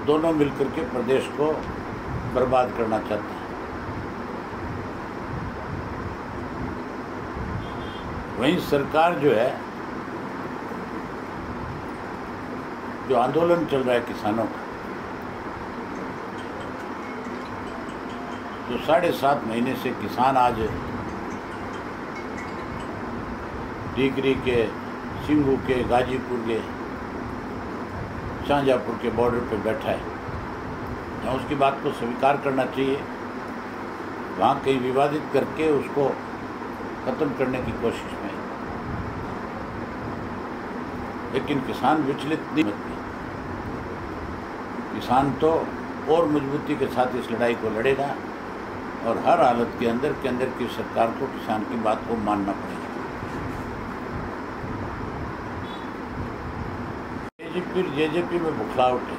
दोनों मिलकर के प्रदेश को बर्बाद करना चाहते हैं। वहीं सरकार जो है, जो आंदोलन चल रहा है किसानों का, जो 7.5 महीने से किसान आज टिकरी के, सिंगू के, गाजीपुर के, शाहजहाँपुर के बॉर्डर पे बैठा है, जहाँ उसकी बात को स्वीकार करना चाहिए, वहाँ कहीं विवादित करके उसको ख़त्म करने की कोशिश में। लेकिन किसान विचलित नहीं होते। किसान तो और मजबूती के साथ इस लड़ाई को लड़ेगा और हर हालत के अंदर की सरकार को किसान की बात को मानना पड़ेगा। जेजेपी में बुखलाहट है,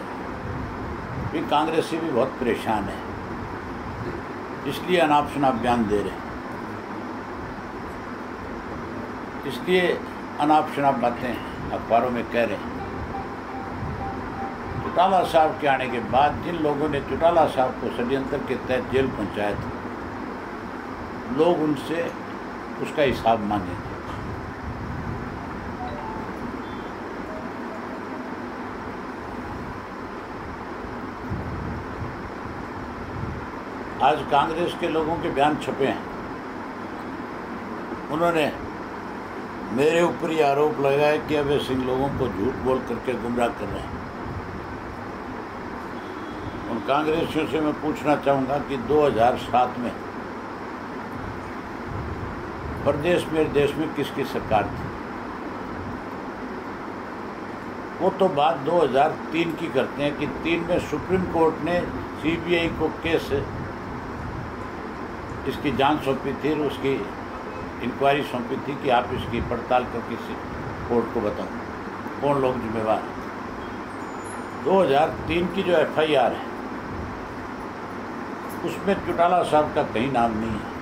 भी कांग्रेसी भी बहुत परेशान है, इसलिए अनाप शनाप बयान दे रहे हैं, इसलिए अनाप शनाप बातें अखबारों में कह रहे हैं। चौटाला साहब के आने के बाद जिन लोगों ने चौटाला साहब को षड्यंत्र के तहत जेल पहुंचाया था, लोग उनसे उसका हिसाब मांगे। आज कांग्रेस के लोगों के बयान छपे हैं। उन्होंने मेरे ऊपर ये आरोप लगाया कि अभय सिंह लोगों को झूठ बोल करके गुमराह कर रहे हैं। उन कांग्रेसियों से मैं पूछना चाहूँगा कि 2007 में प्रदेश में, देश में किसकी सरकार थी? वो तो बात 2003 की करते हैं कि 3 में सुप्रीम कोर्ट ने सीबीआई को केस, इसकी जांच सौंपी थी और उसकी इंक्वायरी सौंपी थी कि आप इसकी पड़ताल करके कोर्ट को बताओ कौन लोग जिम्मेवार हैं। 2003 की जो एफआईआर है उसमें चौटाला साहब का कहीं नाम नहीं है,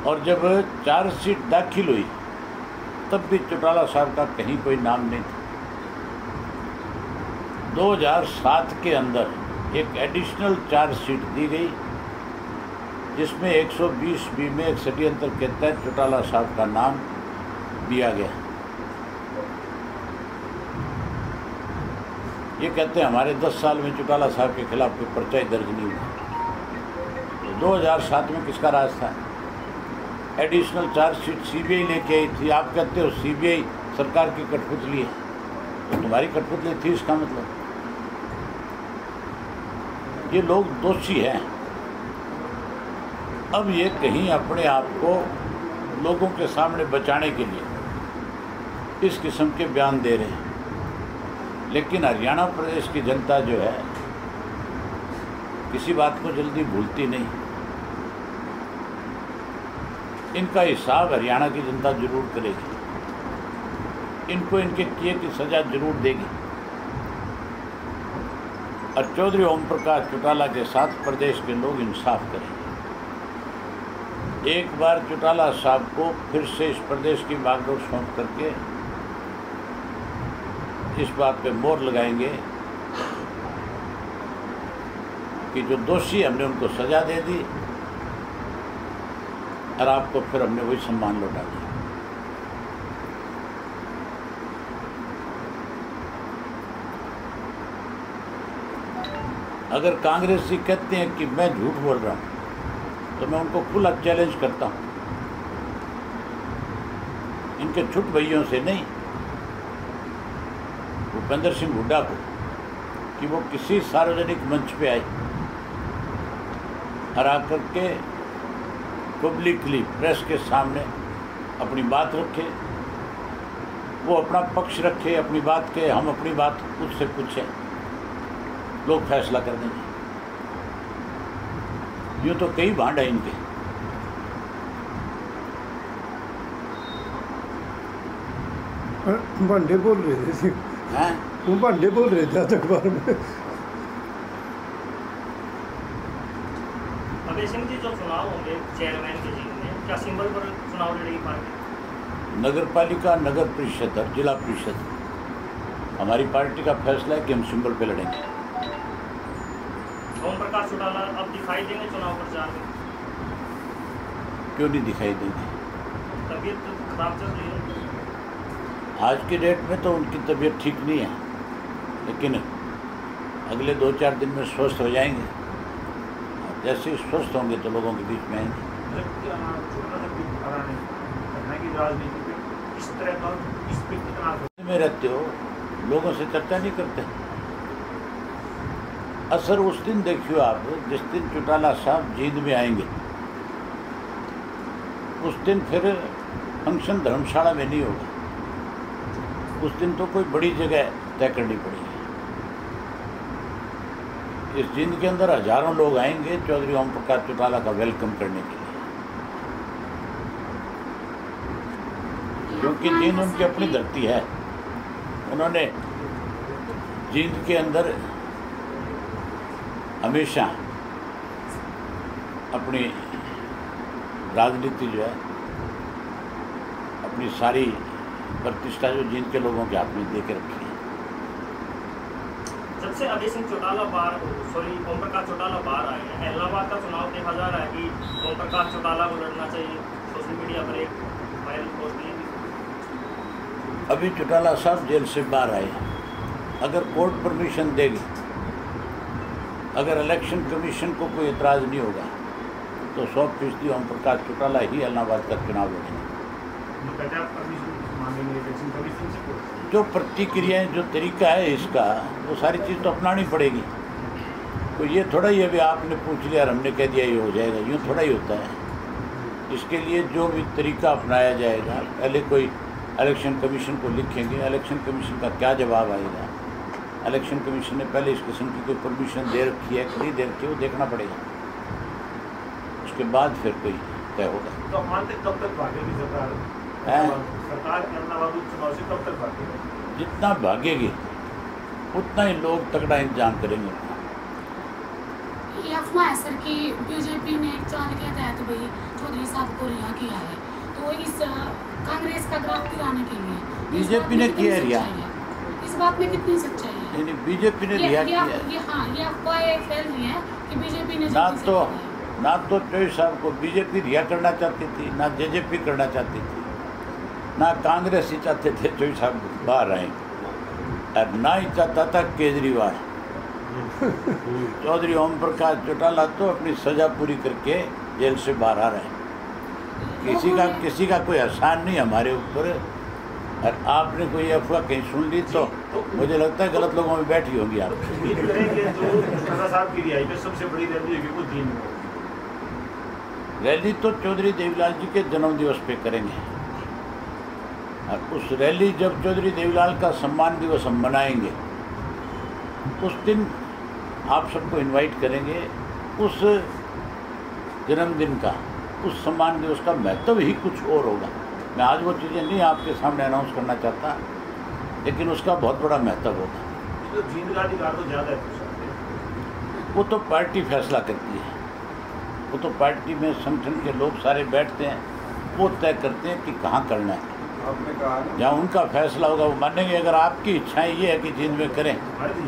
और जब चार्जशीट दाखिल हुई तब भी चौटाला साहब का कहीं कोई नाम नहीं था। 2007 के अंदर एक एडिशनल चार्जशीट दी गई जिसमें 120B में एक षड्यंत्र के तहत चौटाला साहब का नाम दिया गया। ये कहते हैं हमारे 10 साल में चौटाला साहब के खिलाफ कोई पर्चा ही दर्ज नहीं हुआ। तो 2007 में किसका राज था? एडिशनल चार्जशीट सीबीआई लेके आई थी। आप कहते हो सीबीआई सरकार की कठपुतली है, तो तुम्हारी कठपुतली थी इसका मतलब? ये लोग दोषी हैं। अब ये कहीं अपने आप को लोगों के सामने बचाने के लिए इस किस्म के बयान दे रहे हैं। लेकिन हरियाणा प्रदेश की जनता जो है किसी बात को जल्दी भूलती नहीं। इनका हिसाब हरियाणा की जनता जरूर करेगी, इनको इनके किए की सजा जरूर देगी। और चौधरी ओम प्रकाश चौटाला के साथ प्रदेश के लोग इंसाफ करेंगे। एक बार चौटाला साहब को फिर से इस प्रदेश की बागडोर सौंप करके इस बात पे मोहर लगाएंगे कि जो दोषी हमने उनको सजा दे दी और आपको फिर हमने वही सम्मान लौटा दिया। अगर कांग्रेसी कहते हैं कि मैं झूठ बोल रहा हूँ तो मैं उनको खुला चैलेंज करता हूँ, इनके छुट भइयों से नहीं, भूपेंद्र सिंह हुड्डा को, कि वो किसी सार्वजनिक मंच पे आए और आकर के पब्लिकली प्रेस के सामने अपनी बात रखे, वो अपना पक्ष रखे, अपनी बात के, हम अपनी बात उससे पूछें, लोग फैसला कर देंगे। यूँ तो कई भांड है इनके। भांडे बोल रहे थे, हैं? वो भांडे बोल रहे थे अखबार में। अभय सिंह जी, जो चुनाव होंगे चेयरमैन के जीत में, क्या सिंबल पर चुनाव लड़ेगी पार्टी? नगर पालिका, नगर परिषद और जिला परिषद हमारी पार्टी का फैसला है कि हम सिंबल पे लड़ेंगे। ओम प्रकाश चौटाला अब दिखाई देंगे चुनाव प्रचार में? क्यों नहीं दिखाई देंगे? तबीयत तो खराब चल रही है। आज की डेट में तो उनकी तबीयत ठीक नहीं है, लेकिन अगले 2-4 दिन में स्वस्थ हो जाएंगे। जैसे ही स्वस्थ होंगे तो लोगों के बीच में आएंगे। में रहते हो, लोगों से चर्चा नहीं करते। असर उस दिन देखियो आप, जिस दिन चौटाला साहब जींद में आएंगे, उस दिन फिर फंक्शन धर्मशाला में नहीं होगा। उस दिन तो कोई बड़ी जगह तय करनी पड़ेगी। इस जींद के अंदर हजारों लोग आएंगे चौधरी ओम प्रकाश चौटाला का वेलकम करने के लिए, क्योंकि जींद उनकी अपनी धरती है। उन्होंने जींद के अंदर हमेशा अपनी राजनीति जो है, अपनी सारी प्रतिष्ठा जो जींद के लोगों के हाथ में दे के रखी है। जब से अभय सिंह चौटाला ओम प्रकाश चौटाला बाहर आए हैं, इलाहाबाद का चुनाव देखा जा रहा है कि ओम प्रकाश चौटाला को लड़ना चाहिए। सोशल मीडिया पर एक वायरल पोस्ट दी। अभी चौटाला साहब जेल से बाहर आए, अगर कोर्ट परमिशन देगी, अगर इलेक्शन कमीशन को कोई एतराज़ नहीं होगा, तो 100% ओम प्रकाश चौटाला ही इलाहाबाद का चुनाव लड़ेंगे। जो प्रतिक्रियाएं, जो तरीका है इसका, वो सारी चीज़ तो अपनानी पड़ेगी। तो ये थोड़ा ही अभी आपने पूछ लिया और हमने कह दिया ये हो जाएगा, यूँ थोड़ा ही होता है। इसके लिए जो भी तरीका अपनाया जाएगा, पहले कोई इलेक्शन कमीशन को लिखेंगे, इलेक्शन कमीशन का क्या जवाब आएगा, इलेक्शन कमीशन ने पहले इस किस्म की कोई परमिशन दे रखी है कि नहीं दे रखी है, वो देखना पड़ेगा। उसके बाद फिर कोई तय होगा। तो मानते कब तक भागेगी सरकार? सरकार इलाहाबाद उपचुनाव से कब तक भागेगी? जितना भागेगी उतना ही लोग तगड़ा इंतजाम करेंगे। ये अफवाह है सर कि बीजेपी ने एक चाल के तहत भाई चौधरी साहब को रिहा किया है, तो इस कांग्रेस का ग्राफ गिराने के लिए बीजेपी ने किया रिहा। इस बात में कितनी सच्चाई है? नहीं, बीजेपी ने रिहा किया। ये अफवाहें फैल रही हैं कि बीजेपी ने ना तो चौधरी साहब को बीजेपी रिहा करना चाहती थी, ना जेजेपी करना चाहती थी, ना कांग्रेस ही चाहते थे चौधरी साहब बाहर आए, और ना ही चाहता था केजरीवाल। चौधरी ओम प्रकाश चौटाला तो अपनी सज़ा पूरी करके जेल से बाहर आ रहे हैं। किसी का कोई एहसान नहीं हमारे ऊपर। और आपने कोई अफवाह कहीं सुन ली तो मुझे लगता है गलत लोगों में बैठी होगी आप। सबसे बड़ी रैली तो चौधरी देवीलाल जी के जन्मदिवस पे करेंगे, और उस रैली जब चौधरी देवीलाल का सम्मान दिवस हम मनाएंगे, उस दिन आप सबको इनवाइट करेंगे। उस जन्मदिन का, उस सम्मान दिवस का महत्व ही कुछ और होगा। मैं आज वो चीज़ें नहीं आपके सामने अनाउंस करना चाहता, लेकिन उसका बहुत बड़ा महत्व होगा। तो जींद का अधिकार तो ज़्यादा है, वो तो पार्टी फैसला करती है। वो तो पार्टी में संगठन के लोग सारे बैठते हैं, वो तय करते हैं कि कहाँ करना है। जहाँ उनका फैसला होगा वो मानेंगे। अगर आपकी इच्छाएं ये है कि जींद में करें,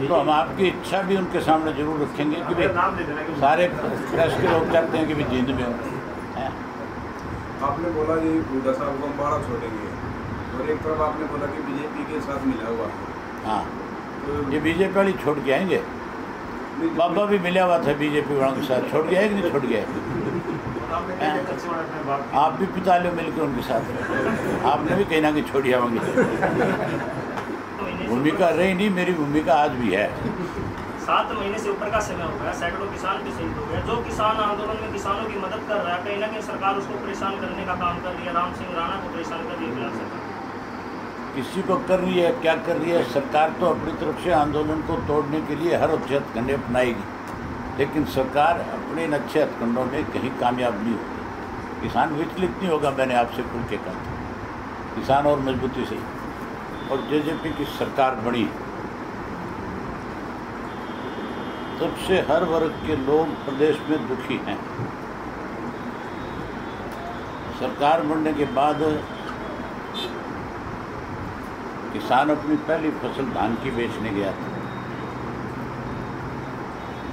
तो हम आपकी इच्छा भी उनके सामने जरूर रखेंगे कि भाई सारे प्रेस के लोग चाहते हैं कि भाई जींद में हो। आपने बोला ये बूढ़ा साहब को हम बाड़ा छोड़ेंगे, और एक तरफ आपने बोला कि बीजेपी के साथ मिला हुआ है। हाँ, तो ये बीजेपी वाली छोड़ के आएंगे। बाबा भी मिला हुआ था बीजेपी वालों के साथ, छोड़ गया है कि नहीं छोड़ गया आप भी पिता लो मिल के उनके साथ, आपने भी कहीं ना कहीं छोड़ी होंगी। भूमिका रही नहीं, मेरी भूमिका आज भी है। 7 महीने से ऊपर का समय हो गया, सैकड़ों किसान भी शहीद हो गए। जो किसान आंदोलन में किसानों की मदद कर रहा है, कहीं ना कहीं सरकार उसको परेशान करने का काम कर रही है। राम सिंह राणा को परेशान कर रही है सरकार। किसी को कर रही है, क्या कर रही है सरकार? तो अपनी तरफ से आंदोलन को तोड़ने के लिए हर अच्छे हथकंडे अपनाएगी, लेकिन सरकार अपने इन अच्छे हथकंडों में कहीं कामयाब नहीं होगी। किसान विचलित नहीं होगा, मैंने आपसे खुल के कहा। किसान और मजबूती से, और जेजेपी की सरकार बनी तब से हर वर्ग के लोग प्रदेश में दुखी हैं। सरकार बनने के बाद किसान अपनी पहली फसल धान की बेचने गया था।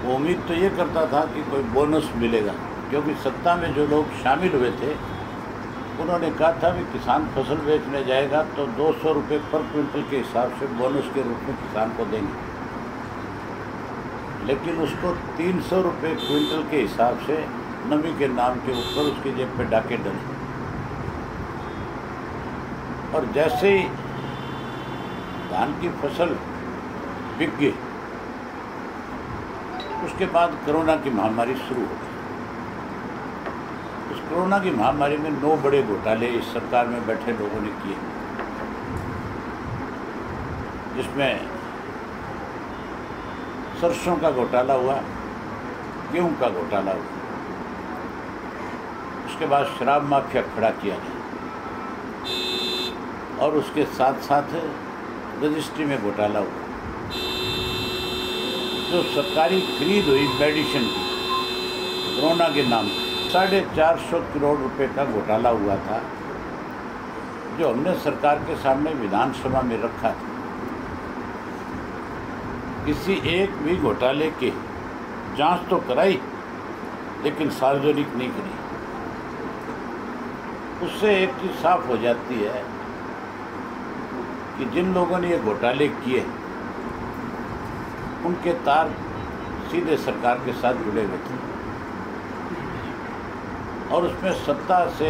वो उम्मीद तो ये करता था कि कोई बोनस मिलेगा, क्योंकि सत्ता में जो लोग शामिल हुए थे उन्होंने कहा था कि किसान फसल बेचने जाएगा तो 200 रुपये पर क्विंटल के हिसाब से बोनस के रूप में किसान को देंगे, लेकिन उसको 300 रुपये क्विंटल के हिसाब से नमी के नाम के ऊपर उसकी जेब पे डाके डले। और जैसे ही धान की फसल बिक गई, उसके बाद कोरोना की महामारी शुरू हो गई। उस कोरोना की महामारी में 9 बड़े घोटाले इस सरकार में बैठे लोगों ने किए, जिसमें सरसों का घोटाला हुआ, गेहूं का घोटाला हुआ, उसके बाद शराब माफिया खड़ा किया गया और उसके साथ साथ रजिस्ट्री में घोटाला हुआ। जो सरकारी खरीद हुई मेडिसिन की कोरोना के नाम पर 450 करोड़ रुपए का घोटाला हुआ था, जो हमने सरकार के सामने विधानसभा में रखा था। किसी एक भी घोटाले की जांच तो कराई, लेकिन सार्वजनिक नहीं करी। उससे एक चीज़ साफ हो जाती है कि जिन लोगों ने ये घोटाले किए उनके तार सीधे सरकार के साथ जुड़े हुए थे और उसमें सत्ता से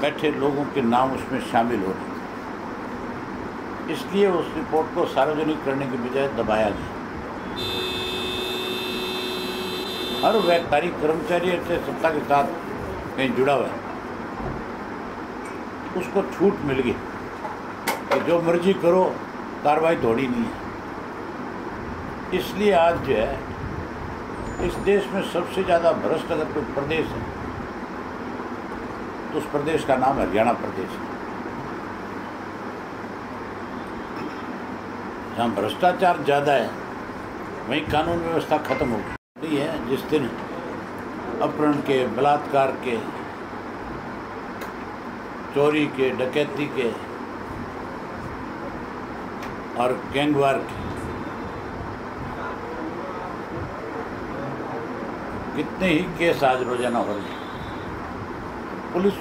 बैठे लोगों के नाम उसमें शामिल हो रहे थे। इसलिए उस रिपोर्ट को सार्वजनिक करने के बजाय दबाया गया। हर व्यापारी कर्मचारी से सत्ता के साथ कहीं जुड़ा हुआ है, उसको छूट मिल गई कि जो मर्जी करो, कार्रवाई थोड़ी नहीं है। इसलिए आज जो है इस देश में सबसे ज़्यादा भ्रष्ट अगर कोई प्रदेश है तो उस प्रदेश का नाम हरियाणा प्रदेश है, जहाँ भ्रष्टाचार ज़्यादा है वहीं कानून व्यवस्था खत्म हो गई है। जिस दिन अपहरण के, बलात्कार के, चोरी के, डकैती के और गैंगवार के कितने ही केस आज रोजाना हो रहे हैं। पुलिस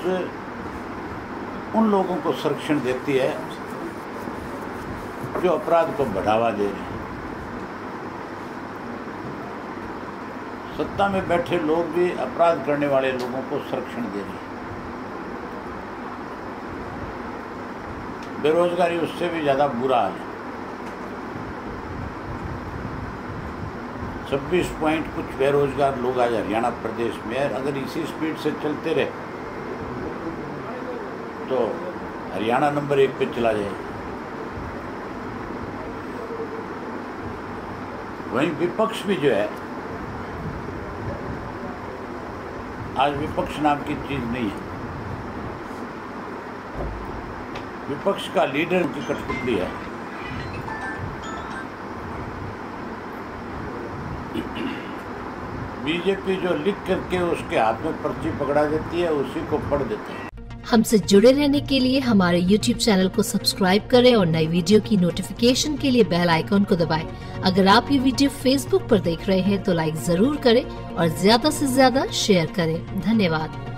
उन लोगों को संरक्षण देती है जो अपराध को बढ़ावा दे रहे हैं। सत्ता में बैठे लोग भी अपराध करने वाले लोगों को संरक्षण दे रहे हैं। बेरोजगारी उससे भी ज़्यादा बुरा हाल है। 26 पॉइंट कुछ बेरोजगार लोग आज हरियाणा प्रदेश में है। अगर इसी स्पीड से चलते रहे तो हरियाणा नंबर 1 पे चला जाएगा। वहीं विपक्ष भी जो है, आज विपक्ष नाम की चीज नहीं है। विपक्ष का लीडर की कठपुतली है। बीजेपी जो लिख करके उसके हाथ में पर्ची पकड़ा देती है, उसी को पढ़ देते हैं। हमसे जुड़े रहने के लिए हमारे YouTube चैनल को सब्सक्राइब करें और नई वीडियो की नोटिफिकेशन के लिए बेल आइकॉन को दबाएं। अगर आप ये वीडियो Facebook पर देख रहे हैं तो लाइक जरूर करें और ज्यादा से ज्यादा शेयर करें। धन्यवाद।